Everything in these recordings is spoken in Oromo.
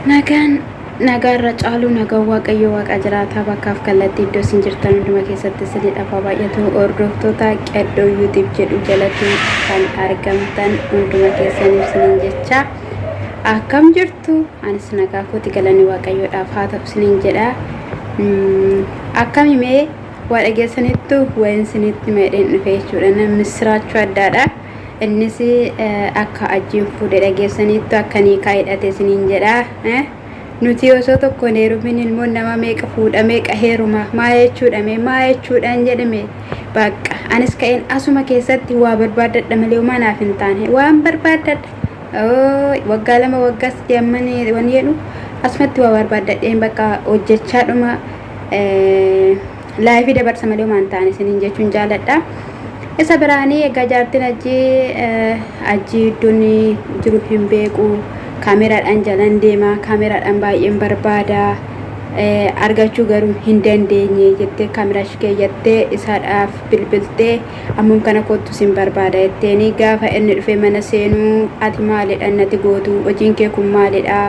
Nagaarra caalu nagaa waaqayyo waaqa jiraataa bakkaaf kallattii iddoo isin jirtan hunduma keessatti isinii dhafa baay'atu hordoftoota qeddoo yuutiib jedhu jalatti kan argamtan hunduma keessaniif isiniin jecha akkam jirtu anis nagaa kooti galanii waaqayyoodhaaf haa ta'u isiniin jedha akkam himee waa dhageessanittu wayin isinitti meedheen dhufe jechuudha misiraachuu addaadha innis akka ajiin fuudhee dhageessanittu akka niikaa hidhate isiniin jedha nuti osoo tokko neerumin ilmoon nama meeqa fuudha meeqa heeruma maa jechuudhaan jedhame bakka anis ka'een asuma keessatti waa barbaadadha malee naaf hin taane waan barbaadadha waggaa lama waggaas deemanii waan jedhu asumatti waa barbaadadheen bakka hojjechaadhuma laayifii dabarsa malee hin taane isiniin jechuun jaaladha. Isa biraanii egaa jaartiin ajii iddoon jiru hin beeku. Kaameraadhaan jalan deema kaameraadhaan baay'een barbaada argachuu garuu hin dandeenye jettee kaameraa keeyyattee isaadhaaf bilbiltee ammum kana kottu sin barbaada jetteeni gaafa inni dhufe mana seenuu ati maalidha natti gootu hojiin kee kun maalidha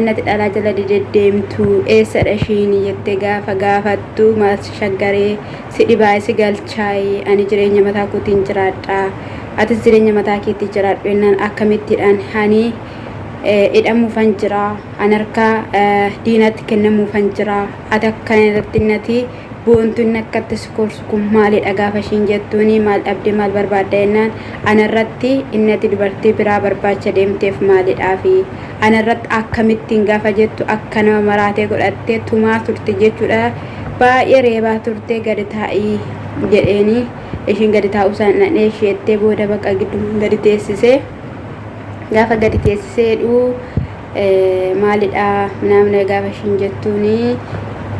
natti dhalaa jala deddeemtu eessadha ishiin jettee gaafa gaafattu maal shaggaree si dhibaa si galchaayee ani jireenya mataa kootiin jiraadha atis jireenya mataa keetti jiraadhu jennaan akkamittidhaan hani idhamuufan jira anarkaa diinatti kennamuufan jira ati akkana irratti nati boontuun akkatti sikorsu kun maalidha gaafa ishiin jettuuni maal dhabde maal barbaadda jennaan anarratti innati dubartii biraa barbaacha deemteef maalidhaa fi anarratti akkamittiin gaafa jettu akka nama maraatee godhattee tumaa turte jechuudha baay'ee reebaa turte gadi taa'ii jedheeni ishiin gadi taa'uu isaan dhadhee isheettee booda bakka gidduu gadi teessisee gaafa gadi teessiseedhu maalidha namni gaafa ishiin jettuuni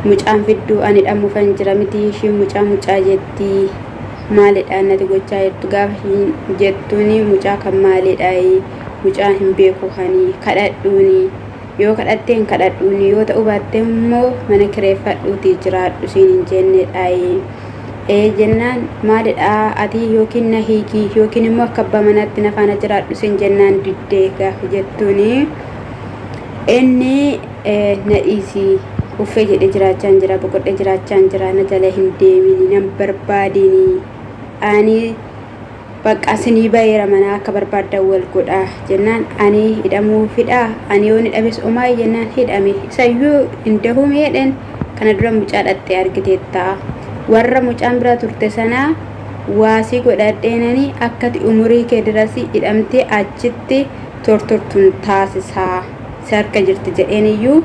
mucaan fidduu ani dhammuufan jira miti ishiin mucaa jetti maalidha nati gochaa jettu gaafa ishiin jettuuni mucaa kan maalidha mucaa hin beeku hani kadhadhuuni yoo kadhatteen kadhadhuuni yoo ta'u baatte immoo mana kireeffadhuutii jiraadhu siin hin jennedha jennaan maalidha ati yookiin na hiikii yookiin immoo akka abbaa manaatti na faana jiraadhu sin jennaan diddee gaafa jettuuni inni na dhiisii uffee jedhee jiraachaan jira boqodhee jiraachaan jira na jala hin deemini nan barbaadini ani bakka sinii baheera mana akka barbaaddan wal godha jennaan ani hidhamuu fidha ani yoo ni dhabes umaa jennaan hidhame isayyuu hin dahumeedhen kana dura mucaa dhattee argiteetta warra mucaan bira turte sana waasii godhadheenani akkati umurii kee dirasi hidhamtee achitti tortortuun taasisaa sarka jirti jedheeniyyuu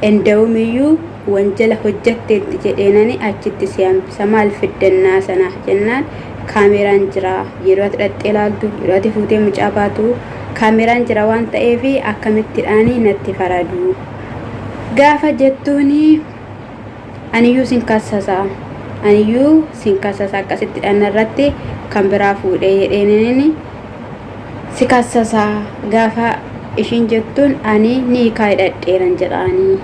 enda'umiyyuu wanjala hojjatteetti jedheenani achitti si hambisa maal fiddannaa sana jennaan kaameraan jira yeroo ati dhattee ilaaltu yeroo ati fuutee mucaa baatu kaameraan jira waan ta'eef akkamittidhaanii natti faradu gaafa jettuuni aniyyuu sin kassasaa aniyyuu sin kassasa akkasitti dhanarratti kan biraa fuudhee jedheenini si kassasa gaafa ishiin jettuun ani niikaa hidhadheeran jedhaanii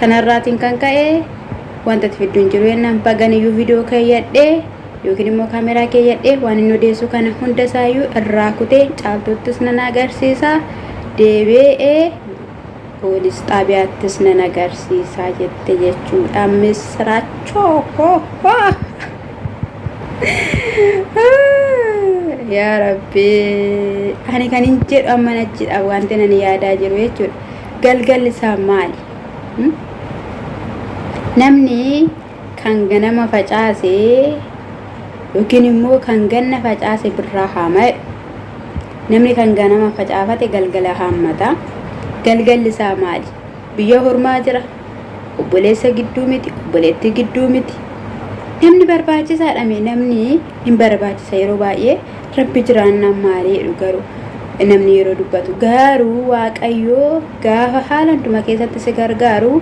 kanarraatiin kan ka'e wanta fidduun jiru jennaan baganiyyuu viidiyoo keeyyadhee yookiin immoo kaameraa keeyyadhee waan inni odeessu kana hunda isaayyuu irraa kutee caaltottis nan agarsiisa deebi'ee poolis xaabiyaattis nan agarsiisaa jette jechuudha misraachoo yaa rabbi ani kan hin jedhu amma najjidha wanti nan yaadaa jiru jechuudha galgalli isaa maali namni kan ganama facaase yookiin immoo kan ganna facaase birraa haama'e namni kan ganama facaafate galgala haammata galgalli isaa maali biyya hormaa jira obboleessa gidduu miti obboleetti gidduu miti namni barbaachisaadha namni hin barbaachisa yeroo baay'ee rabbi jiraannaan maaliidhu garuu namni yeroo dubbatu garuu waaqayyoo gaafa haala hunduma keessatti si gargaaru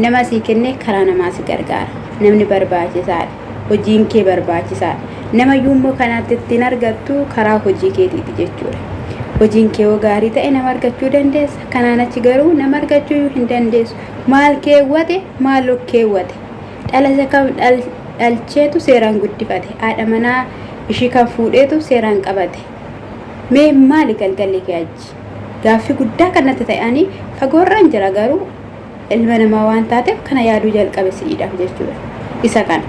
nama sii kenne karaa namaa si gargaara namni barbaachisaadha hojiin kee barbaachisaadha nama yuummoo kanaatti ittiin argattu karaa hojii keetiiti jechuudha hojiin kee gaarii ta'e nama argachuu dandeessa kanaan achi garuu nama argachuu hin dandeessu maal keewwate maal keewwate dhalasa kam dhalcheetu seeraan guddifate haadha manaa ishii kan fuudheetu seeraan qabate mee maali galgalli kee achi gaaffii guddaa kanatti ta'anii fagoorraan jira garuu ilma namaa waan taateef kana yaaduu jalqabe siidhaaf jechuudha. Isa kana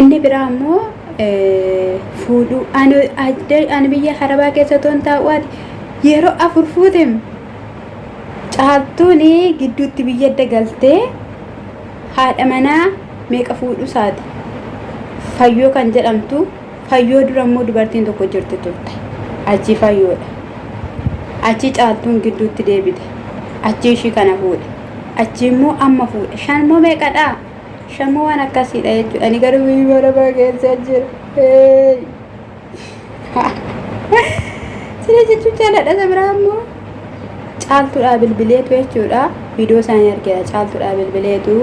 inni biraa immoo fuudhuu ani biyya harabaa keessa toon taa'uwaati yeroo afur fuutem caaltuun gidduutti biyya dagaltee haadha manaa meeqa fuudhu isaati fayyoo kan jedhamtu fayyoo dura immoo dubartiin tokko jirti turte achi fayyoodha achi caaltuun gidduutti deebite achi ishii kana fuudhe achi immoo amma fuudhe shan moo meeqadha shan moo waan akkasiidha jechuudha. Ani garuu biyya harabaa keessa jira siree jechuun jaaladha. Isa biraa immoo caaltuudhaa bilbileetu jechuudha. Viidiyoo isaanii argeera. Caaltuudhaa bilbileetu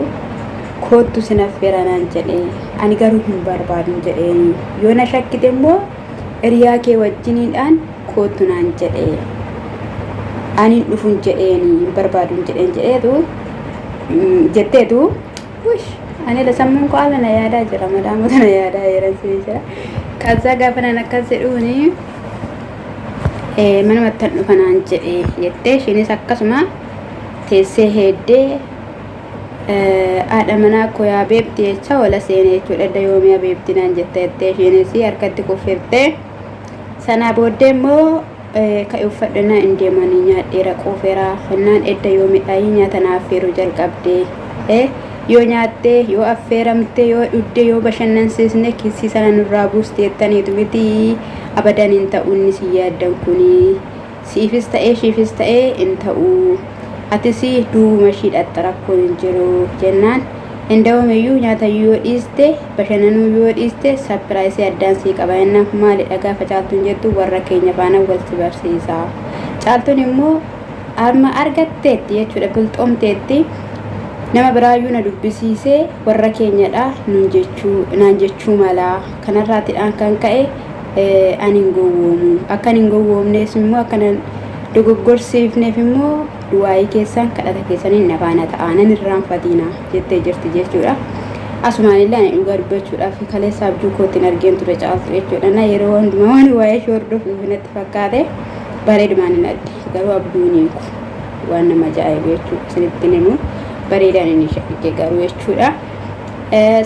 koottu sin affeeranaan jedhee ani garuu hin barbaadun jedheeni yoo na shakkite immoo hiriyaa kee wajjiniidhaan koottu naan jedhee ani dhufun jedheeni hin barbaadun jedheen jedheetu jetteetu wush ani la sammuun ko ala na yaadaa jira madaamota na yaadaa yeransi jira kaza gaafa nan akkas jedhuuni manumatti tan dhufanaan jedhee jettee ishiinis akkasuma teessee heeddee haadha manaa koo yaa beebti jecha wala seenee jechuudha. Edda yoomii yaa beebti naan jettee ishiinis harkatti kuffirtee sanaa booddee immoo ka uffadhana hin deemanii nyaadheera qoofeeraa honnaan edda yoomidhaayii nyaata na affeeruu jalqabdee yoo nyaattee yoo affeeramtee yoo dhuddee yoo bashannansiisne kissii sana nurraa buuste jettaniitu miti abadan hin ta'uun si yaaddan kuni siifis ta'ee shiifis ta'ee hin ta'uu atis duuma shiidhatta rakkoon hin jiru jennaan indawamiyyuu nyaata yoo dhiiste bashannanuu yoo dhiiste sapiraayisii addaan sii qaba jennaan maalidha gaafa caaltuun jettu warra keenya faana walitti barsiisa. Caaltuun immoo arma argatteetti jechuudha bilxoomteetti nama biraayyuu na dubbisiisee warra keenyadha naan jechuu malaa kanarraatidhaan kan ka'e ani hin gowwoomu akka hin gowwoomnees immoo akkana dogoggorsiifneef immoo du'aayii keessan kadhata keessaniin na faana ta'a nan irraanfatina jettee jirti jechuudha. Asumaan illee ani dhugaa dubbachuudhaaf kaleessa abjuu kootiin argeen ture caaltu jechuudha. Na yeroo hundumaa waan waa'ee ishee hordofuuf natti fakkaate bareedumaan hin addi garuu abduun waan nama ajaa'ibu jechuudha. Isinitti himu bareedaan inni shakkee garuu jechuudha.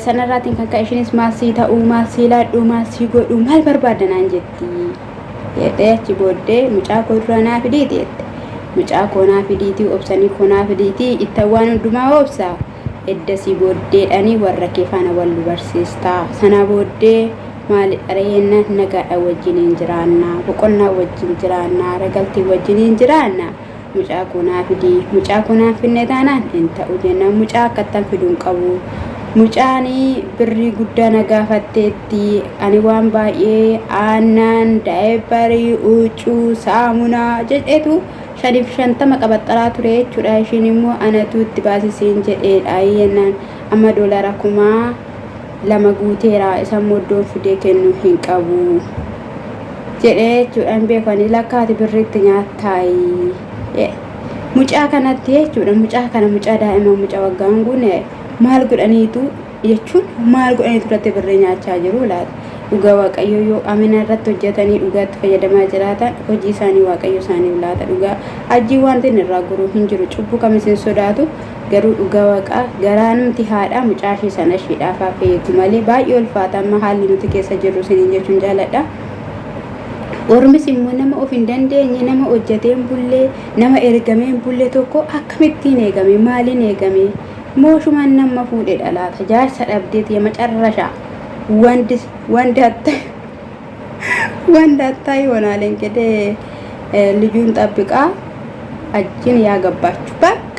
Sanarraatiin kan ka'e ishiinis maal sii ta'uu maal sii laadhuu maal sii godhuu maal barbaadanaan jetti jettee achi booddee mucaa koo dura naa fidiiti jette. Mucaa koo naa fidiitii obsanii koo naa fidiitii itti waan hundumaa obsaa eddasii booddeedhanii warra kee faana wal barsiistaa sana booddee maali dhareenna nagaadha wajjiniin jiraannaa boqonnaa wajjin jiraannaa ragaltii wajjiniin jiraannaa mucaa koo naa fidii mucaa koo naa finne taanaan hin ta'u jennaan mucaa akkattan fiduun qabu mucaanii birrii guddaa na gaafatteetti ani waan baay'ee aannan daa'ibarii huccuu saamunaa jedheetu 50 qabaxxaraa ture jechuudha. Ishiin immoo anatu itti baasisiin jedheedha yennaan amma doolara 2,000 guuteera isa moddoon fidee kennu hin qabu jedhee jechuudha. Beekanii lakkaati birriitti nyaattaayi mucaa kanatti jechuudha. Mucaa kana mucaa daa'ima mucaa waggaan guune maal godhaniitu jechuun maal godhaniitu irratti birrii nyaachaa jiru laata. Dhugaa waaqayyo yoo amina irratti hojjetanii dhugaatti fayyadamaa jiraatan hojii isaanii waaqayyo isaanii laata. Dhugaa ajjii wanti irraa guruu hin jiru cubbuu kamis hin sodaatu garuu dhugaa waaqaa garaa namti haadha mucaa ishee sana isheedhaaf affeetu malee baay'ee ulfaata amma haalli nuti keessa jirru siniin jechuun jaaladha. Ormis immoo nama of hin dandeenye nama hojjeteen bullee nama ergameen bullee tokko akkamittiin eegame maaliin eegame mooshumaan nama fuudhee dhalaata jaarsa dhabdeeti macarrashaa wanda atta ይሆናል እንግዲህ ልጁን ጠብቃ አጅን ያገባችሁ በቃ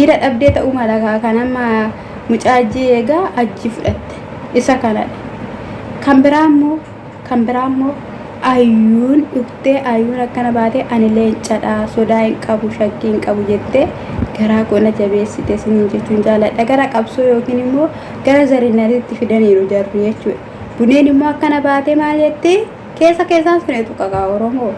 ኢራ ደብዴ ተኡ ማለካ ከነማ ሙጫጂ የጋ አጅ ፍረት ኢሳ ካናል ከምብራሞ አዩን ኡክቴ አዩን አከነ ባቴ አንሌ ጨዳ ሶዳይን ቀቡ ሸኪን ቀቡ ጀቴ ገራ ቆነ ጀቤስቴ ሲንጀቹን ጃላ ደገራ ቀብሶ ዮኪንሞ ገራ ዘሪናሪት ፊደኒሩ ጀሩ የቹ ቡኔንሞ አከነ ባቴ ማለቴ keessa suneetu qaqa oromoo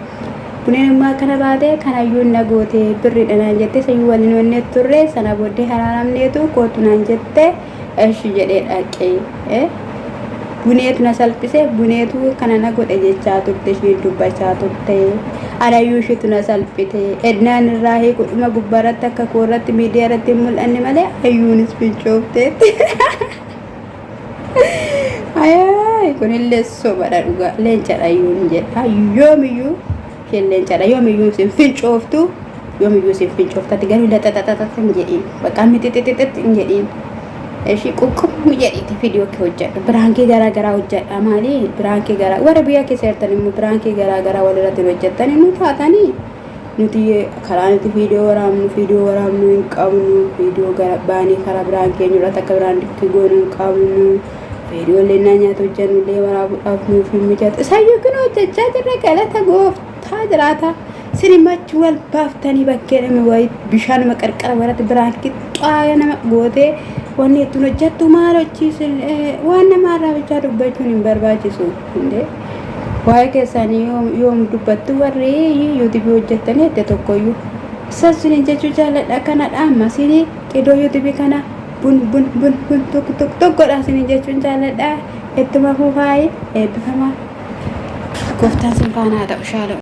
buneenummaa akkana baate kanayyuu nagoote birri dhanaan jette sayyuu waliin wannee turre sana booddee haraaramneetu kootu naan jette eshi jedhee dhaqee buneetu na salphise buneetu kana na godhe jechaa turte isheen dubbachaa turte Arayyuu isheetu na salphite ednaan irraa hiikudhuma gubbaarratti akka koorratti miidiyaa irratti mul'anne malee ayyuunis fincoofteetti. Ayay kunillee sobadha dhugaa leencadha ayyuun jedha yoomiyyuu isheen leencadha yoomiyyuu sin fincooftu yoomiyyuu sin fincooftaatti garuu laxaxaxaxaxan jedhiin bakka mixixixixit hin jedhiin. Eshi quqqum jedhiti video ke hojjedha biraankii garaa garaa hojjedha maali biraankii garaa warra biyya keessa jirtan immoo biraankii garaa garaa walirratti hojjettani nu taatanii nuti karaa nuti video waraabnu hin qabnu video gara baanii karaa biraankii eenyurratti akka biraanditti goonu hin qabnu video leenna nyaata hojjennu illee waraabuudhaaf nuuf hin mijatu isayyuu kun hojjechaa jirra galata gooftaa jiraata sinimachi wal baaftanii bakkee nama wayi bishaanuma qarqara warratti biraankii xaaya nama gootee wanni ittiin hojjettu maal hojjiisin waan namaarraa bichaa dubbachuun hin barbaachisu hundee waa'ee keessanii yoom dubbattu warri yuutuubii hojjettanii itti tokkoyyuu sassuun jechuu jaalladha kanadha amma sinii qidoo yuutuubii kana bun tokkodha sinii jechuun jaalladha ittuma fuufaayi eebbifamaa gooftaan sin faanaa ta'u shaala'u.